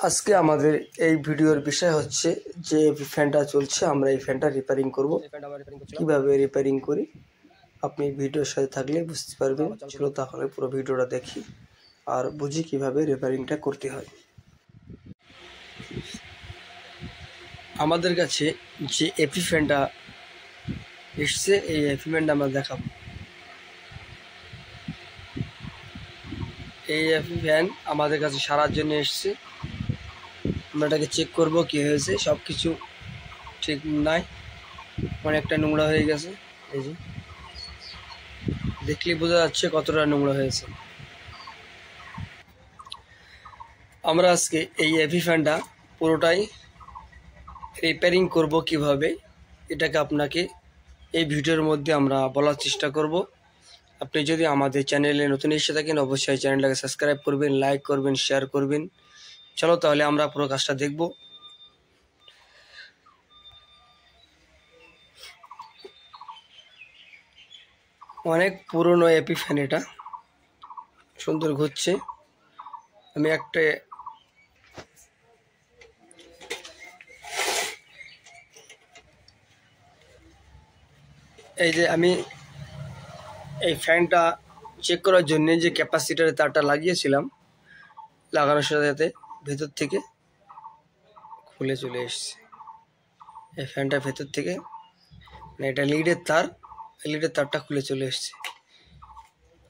আজকে আমাদের এই ভিডিওর বিষয় হচ্ছে যে ফ্যানটা চলছে, আমরা এই ফ্যানটা রিপেয়ারিং করব। কিভাবে রিপেয়ারিং করি আপনি ভিডিওর সাথে থাকলে বুঝতে পারবেন। চলো তাহলে পুরো ভিডিওটা দেখি আর বুঝি কিভাবে রিপেয়ারিংটা করতে হয়। আমাদের কাছে যে এপি ফ্যানটা এসছে, এই এপি ফ্যানটা আমরা দেখাবো। এই এপি ফ্যান আমাদের কাছে সারার জন্য এসছে। আমরা এটাকে চেক করব কি হয়েছে। সব কিছু ঠিক নাই, অনেকটা নোংরা হয়ে গেছে। এই যে দেখলেই বোঝা যাচ্ছে কতটা নোংরা হয়েছে। আমরা আজকে এই এপি ফ্যানটা পুরোটাই রিপেয়ারিং করব কিভাবে, এটাকে আপনাকে এই ভিডিওর মধ্যে আমরা বলার চেষ্টা করব। আপনি যদি আমাদের চ্যানেলে নতুন এসে থাকেন অবশ্যই চ্যানেলটাকে সাবস্ক্রাইব করবেন, লাইক করবেন, শেয়ার করবেন। চলো তাহলে আমরা পুরো কাজটা দেখব। অনেক পুরনো এপি ফ্যান, এটা সুন্দর ঘুরছে। আমি একটা এই যে আমি এই ফ্যানটা চেক করার জন্য যে ক্যাপাসিটারের তারটা লাগিয়েছিলাম, লাগানোর সাথে সাথে ভেতর থেকে খুলে চলে এসছে। এই ফ্যানটা ভেতর থেকে মানে এটা লিডের তার, লিডের তারটা খুলে চলে এসছে।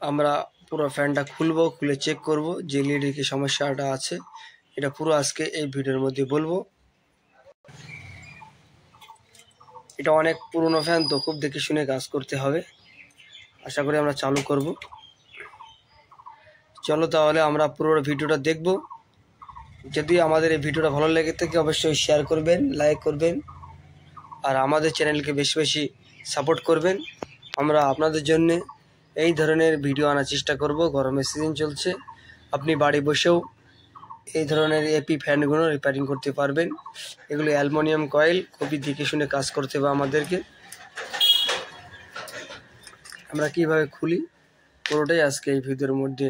আমরা পুরো ফ্যানটা খুলবো, খুলে চেক করব যে লিডের কি সমস্যাটা আছে। এটা পুরো আজকে এই ভিডিওর মধ্যে বলবো। এটা অনেক পুরনো ফ্যান, তো খুব দেখে শুনে কাজ করতে হবে। আশা করি আমরা চালু করব। চলো তাহলে আমরা পুরো ভিডিওটা দেখব। যদি আমাদের এই ভিডিওটা ভালো লেগে থাকে অবশ্যই শেয়ার করবেন, লাইক করবেন আর আমাদের চ্যানেলকে বেশি বেশি সাপোর্ট করবেন। আমরা আপনাদের জন্য এই ধরনের ভিডিও আনার চেষ্টা করব। গরমের সিজন চলছে, আপনি বাড়ি বসেও এই ধরনের এপি ফ্যানগুলো রিপেয়ারিং করতে পারবেন। এগুলো অ্যালুমিনিয়াম কয়েল, খুবই দেখে শুনে কাজ করতে হবে আমাদেরকে। আমরা কিভাবে খুলি পুরোটাই আজকে এই ভিডিওর মধ্যে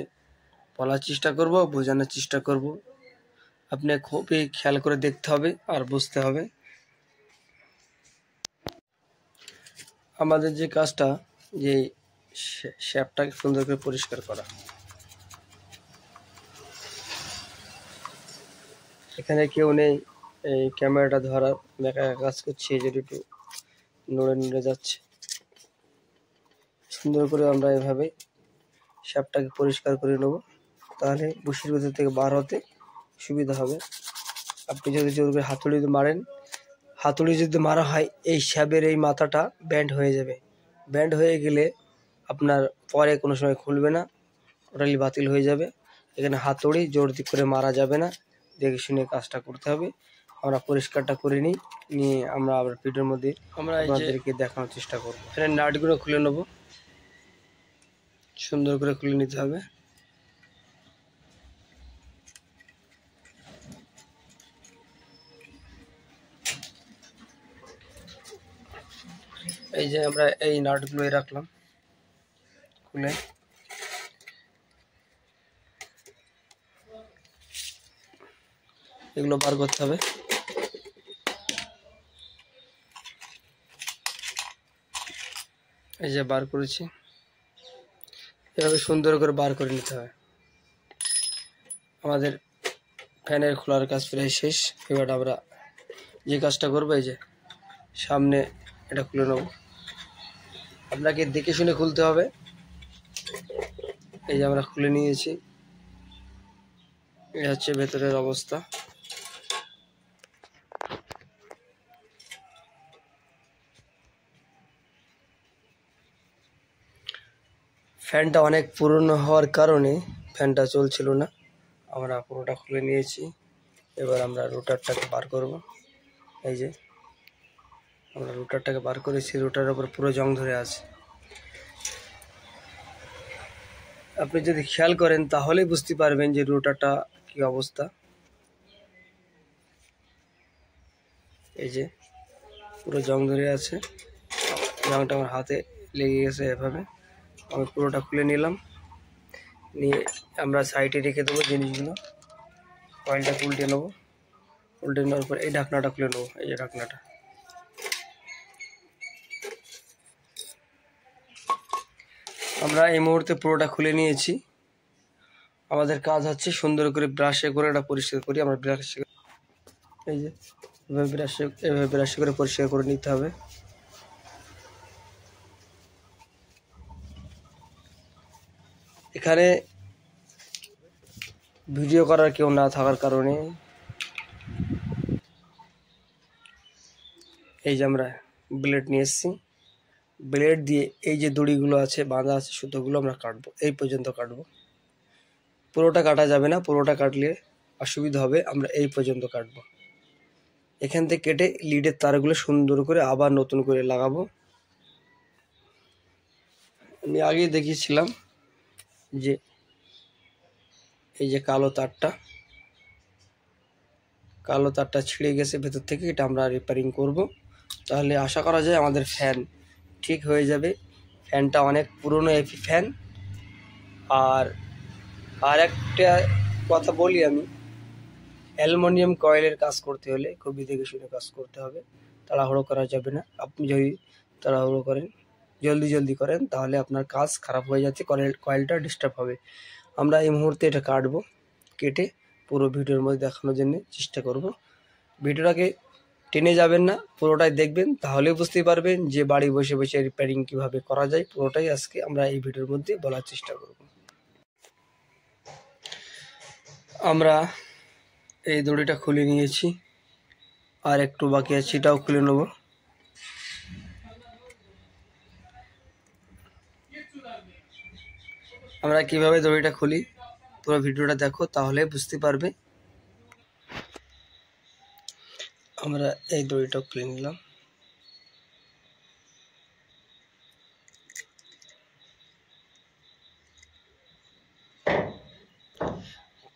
বলার চেষ্টা করব, বোঝানোর চেষ্টা করব। আপনি খুবই খেয়াল করে দেখতে হবে আর বুঝতে হবে। আমাদের যে কাজটা, যে শ্যাপটাকে সুন্দর করে পরিষ্কার করা। এখানে কেউ নেই, এই ক্যামেরাটা ধরার একা কাজ করছে, এই যে একটু নড়ে নড়ে যাচ্ছে। সুন্দর করে আমরা এভাবে শ্যাপটাকে পরিষ্কার করে নেব, তাহলে বুশির ভেতর থেকে বার হতে সুবিধা হবে। আপনি যদি জোর করে হাতুড়ি মারেন, হাতুড়ি যদি মারা হয় এই শ্যাপের এই মাথাটা ব্যান্ড হয়ে যাবে। ব্যান্ড হয়ে গেলে আপনার পরে কোনো সময় খুলবে না, টোটালি বাতিল হয়ে যাবে। এখানে হাতুড়ি জোর দিক করে মারা যাবে না, দেখে শুনে কাজটা করতে হবে। আমরা পরিষ্কারটা করে নিয়ে আমরা আবার ভিডিওর মধ্যে আপনাদেরকে দেখানোর চেষ্টা করব। এখানে নাটগুলো খুলে নেব, সুন্দর করে খুলে নিতে হবে। এই যে আমরা এই নাটগুলো রাখলাম খুলে। এগুলো বার করতে হবে। এই যে বার করেছি, এভাবে সুন্দর করে বার করে নিতে হবে। আমাদের ফ্যানের খোলার কাজ প্রায় শেষ। এবার আমরা যে কাজটা করবো, এই যে সামনে এটা খুলে নেব। আপনাকে দেখে শুনে খুলতে হবে। এই যে আমরা খুলে নিয়েছি, এই হচ্ছে ভেতরের অবস্থা। ফ্যানটা অনেক পুরনো হওয়ার কারণে ফ্যানটা চলছিল না। আমরা পুরোটা খুলে নিয়েছি। এবার আমরা রোটারটাকে বার করব। এই যে আমরা রোটারটাকে বার করেছি, রোটারের উপর পুরো জং ধরে আছে। আপনি যদি খেয়াল করেন তাহলেই বুঝতে পারবেন যে রোটারটা কি অবস্থা। এই যে পুরো জং ধরে আছে, জংটা আমার হাতে লেগে গেছে। এভাবে আমি পুরোটা খুলে নিলাম, নিয়ে আমরা সাইডে রেখে দেবো জিনিসগুলো। কয়েলটাকে উল্টে নেবো। উল্টে নেওয়ার পর এই ঢাকনাটা খুলে নেবো। এই যে ঢাকনাটা, আমরা এই মুহূর্তে পুরোটা খুলে নিয়েছি। আমাদের কাজ হচ্ছে সুন্দর করে ব্রাশে করে এটা পরিষ্কার করি। আমরা ব্রাশে, এই যে এভাবে ব্রাশে করে পরিষ্কার করে নিতে হবে। এখানে ভিডিও করার কেউ না থাকার কারণে এই যে আমরা ব্লেড নিয়ে এসেছি। ব্লেড দিয়ে এই যে দড়িগুলো আছে, বাঁধা আছে, সুতোগুলো আমরা কাটবো। এই পর্যন্ত কাটবো, পুরোটা কাটা যাবে না। পুরোটা কাটলে অসুবিধা হবে। আমরা এই পর্যন্ত কাটবো। এখান থেকে কেটে লিডের তারগুলো সুন্দর করে আবার নতুন করে লাগাবো। আমি আগে দেখিয়েছিলাম যে এই যে কালো তারটা ছিঁড়ে গেছে ভেতর থেকে, এটা আমরা রিপেয়ারিং করব। তাহলে আশা করা যায় আমাদের ফ্যান ঠিক হয়ে যাবে। ফ্যানটা অনেক পুরনো এপি ফ্যান। আর একটা কথা বলি, আমি অ্যালুমিনিয়াম কয়েলের কাজ করতে হলে খুবই দেখে শুনে কাজ করতে হবে। তাড়াহুড়ো করা যাবে না। আপনি যদি তাড়াহুড়ো করেন, জলদি করেন, তাহলে আপনার কাজ খারাপ হয়ে যাচ্ছে, কয়েলটা ডিস্টার্ব হবে। আমরা এই মুহূর্তে এটা কাটবো। কেটে পুরো ভিডিওর মধ্যে দেখানোর জন্য চেষ্টা করব। ভিডিওটাকে টেনে যাবেন না, পুরোটাই দেখবেন, তাহলে বুঝতে পারবেন যে বাড়ি বসে বসে রিপেয়ারিং কীভাবে করা যায়। পুরোটাই আজকে আমরা এই ভিডিওর মধ্যে বলার চেষ্টা করব। আমরা এই দড়িটা খুলে নিয়েছি, আর একটু বাকি আছে, এটাও খুলে নেব। আমরা কিভাবে দড়িটা খুলি পুরো ভিডিওটা দেখো, তাহলে বুঝতে পারবে। আমরা এই দড়িটা খুলে নিলাম।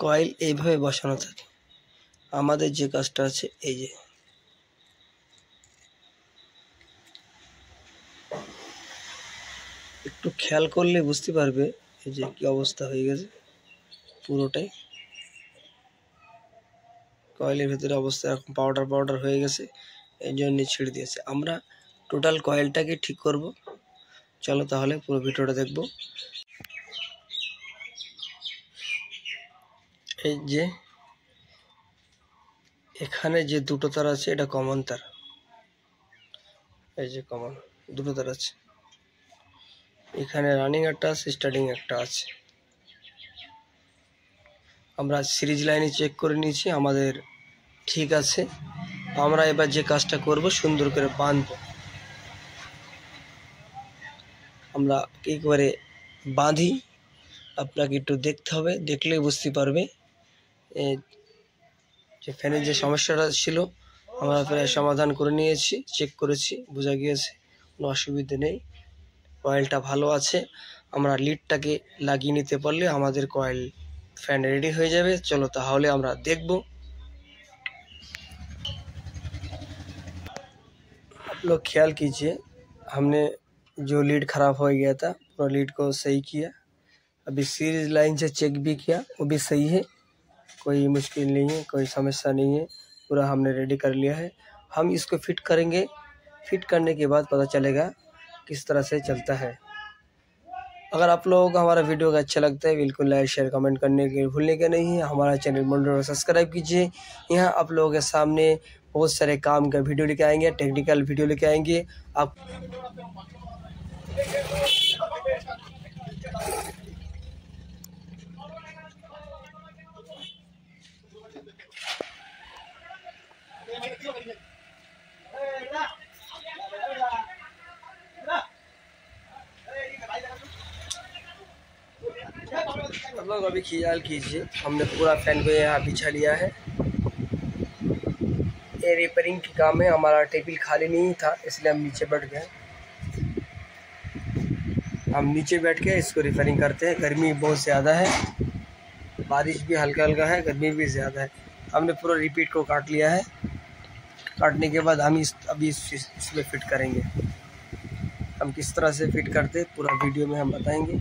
কয়েল এইভাবে বসানো থাকে। আমাদের যে কাজটা আছে, এই যে একটু খেয়াল করলে বুঝতে পারবে এই যে কি অবস্থা হয়ে গেছে। পুরোটাই কয়েলের ভেতরে অবস্থা এরকম পাউডার হয়ে গেছে, এই জন্য ছিঁড়ে দিয়েছে। আমরা টোটাল কয়েলটাকে ঠিক করব। চলো তাহলে পুরো ভিডিওটা দেখব। এই যে এখানে যে দুটো তার আছে, এটা কমন তার। এই যে কমন দুটো তার আছে। এখানে রানিং একটা আছে, স্টার্টিং একটা আছে। আমরা সিরিজ লাইনে চেক করে নিয়েছি, আমাদের ঠিক আছে। আমরা এবার যে কাজটা করব, সুন্দর করে বাঁধবো। আমরা কী করে বাঁধি আপনাকে একটু দেখতে হবে, দেখলেই বুঝতে পারবে। যে ফ্যানের যে সমস্যাটা ছিল, আমরা প্রায় সমাধান করে নিয়েছি, চেক করেছি, বোঝা গিয়েছে কোনো অসুবিধে নেই, কয়েলটা ভালো আছে। আমরা লিডটাকে লাগিয়ে নিতে পারলে আমাদের কয়েল फैन रेडी हो जाए। चलो ताहले আমরা দেখব। आप लोग ख्याल कीजिए, हमने जो लीड ख़राब हो गया था पूरा लीड को सही किया। अभी सीरीज लाइन से चेक भी किया, वो भी सही है, कोई मुश्किल नहीं है, कोई समस्या नहीं है, पूरा हमने रेडी कर लिया है। हम इसको फिट करेंगे, फिट करने के बाद पता चलेगा किस तरह से चलता है। अगर आप लोगों को हमारा वीडियो का अच्छा लगता है, बिल्कुल लाइक शेयर कमेंट करने के भूलने का नहीं है। हमारा चैनल मंडल सब्सक्राइब कीजिए। यहाँ आप लोगों के सामने बहुत सारे काम का वीडियो लेके आएंगे, टेक्निकल वीडियो लेके आएंगे। आप लोग अभी ख्याल कीजिए, हमने पूरा फैन को यहाँ बिछा लिया है। ये रिपेयरिंग की काम है, हमारा टेबल खाली नहीं था इसलिए हम नीचे बैठ गए। हम नीचे बैठ के इसको रिपेयरिंग करते हैं। गर्मी बहुत ज़्यादा है, बारिश भी हल्का हल्का है, गर्मी भी ज़्यादा है। हमने पूरा रिपीट को काट लिया है। काटने के बाद हम अभी इसमें फिट करेंगे। हम किस तरह से फिट करते हैं पूरा वीडियो में हम बताएंगे।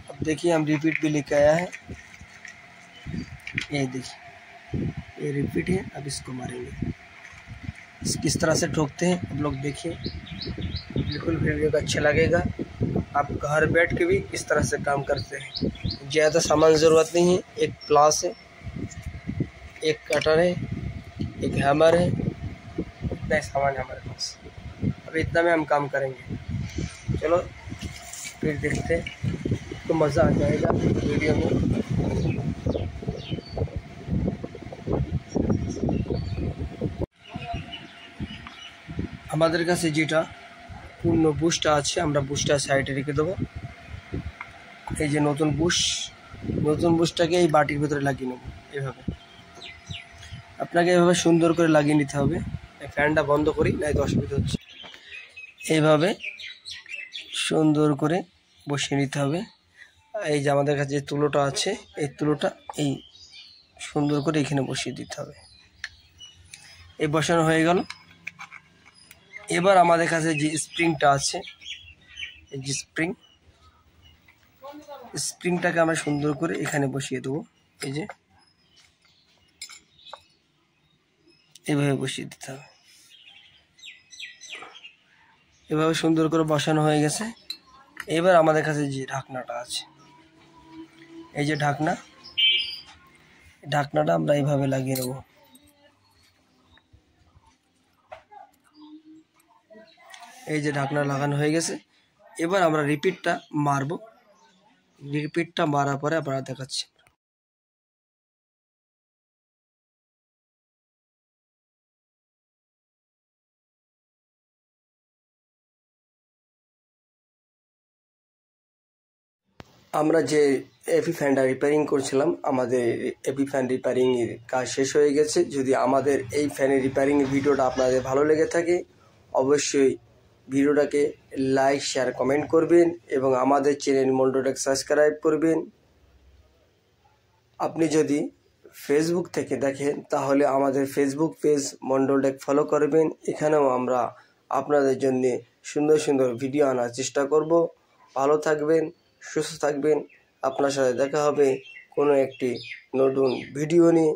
अब देखिए हम रिपीट भी लेके आया है। ये देखिए, ये रिपीट है। अब इसको मारेंगे, किस तरह से ठोकते हैं आप लोग देखिए। बिल्कुल वीडियो का अच्छा लगेगा। आप घर बैठ के भी इस तरह से काम करते हैं। ज़्यादा सामान ज़रूरत नहीं है। एक प्लास है, एक कटर है, एक हैमर है, इतना ही सामान है हमारे पास। अब इतना में हम काम करेंगे। चलो फिर देखते हैं, तो मज़ा आ जाएगा वीडियो में। আমাদের কাছে যেটা পূর্ণ বুশটা আছে, আমরা বুশটা সাইডে রেখে দেবো। এই যে নতুন বুশটাকে এই বাটির ভিতরে লাগিয়ে নেব এভাবে। আপনাকে এভাবে সুন্দর করে লাগিয়ে নিতে হবে। ফ্যানটা বন্ধ করি, নাই তো অসুবিধা হচ্ছে। এইভাবে সুন্দর করে বসিয়ে নিতে হবে। এই যে আমাদের কাছে যে তুলোটা আছে, এই তুলোটা এই সুন্দর করে এখানে বসিয়ে দিতে হবে। এই বসানো হয়ে গেল। এবার আমাদের কাছে যে স্প্রিংটা আছে, এই যে স্প্রিংটাকে আমরা সুন্দর করে এখানে বসিয়ে দেবো। এই যে এইভাবে বসিয়ে দিতে হবে। এভাবে সুন্দর করে বসানো হয়ে গেছে। এবার আমাদের কাছে যে ঢাকনাটা আছে, এই যে ঢাকনাটা আমরা এইভাবে লাগিয়ে নেব। এই যে ঢাকনা লাগানো হয়ে গেছে। এবার আমরা রিপিটটা মারবো। রিপিটটা মারার পরে আপনারা দেখাচ্ছি। আমরা যে এপি ফ্যানটা রিপেয়ারিং করছিলাম, আমাদের এপি ফ্যান রিপেয়ারিংয়ের কাজ শেষ হয়ে গেছে। যদি আমাদের এই ফ্যানের রিপেয়ারিংয়ের ভিডিওটা আপনাদের ভালো লেগে থাকে, অবশ্যই ভিডিওটাকে লাইক, শেয়ার, কমেন্ট করবেন এবং আমাদের চ্যানেল মন্ডোটেক সাবস্ক্রাইব করবেন। আপনি যদি ফেসবুক থেকে দেখেন তাহলে আমাদের ফেসবুক পেজ মন্ডোটেক ফলো করবেন। এখানেও আমরা আপনাদের জন্য সুন্দর সুন্দর ভিডিও আনার চেষ্টা করব। ভালো থাকবেন, সুস্থ থাকবেন। আপনার সাথে দেখা হবে কোনো একটি নতুন ভিডিও নিয়ে।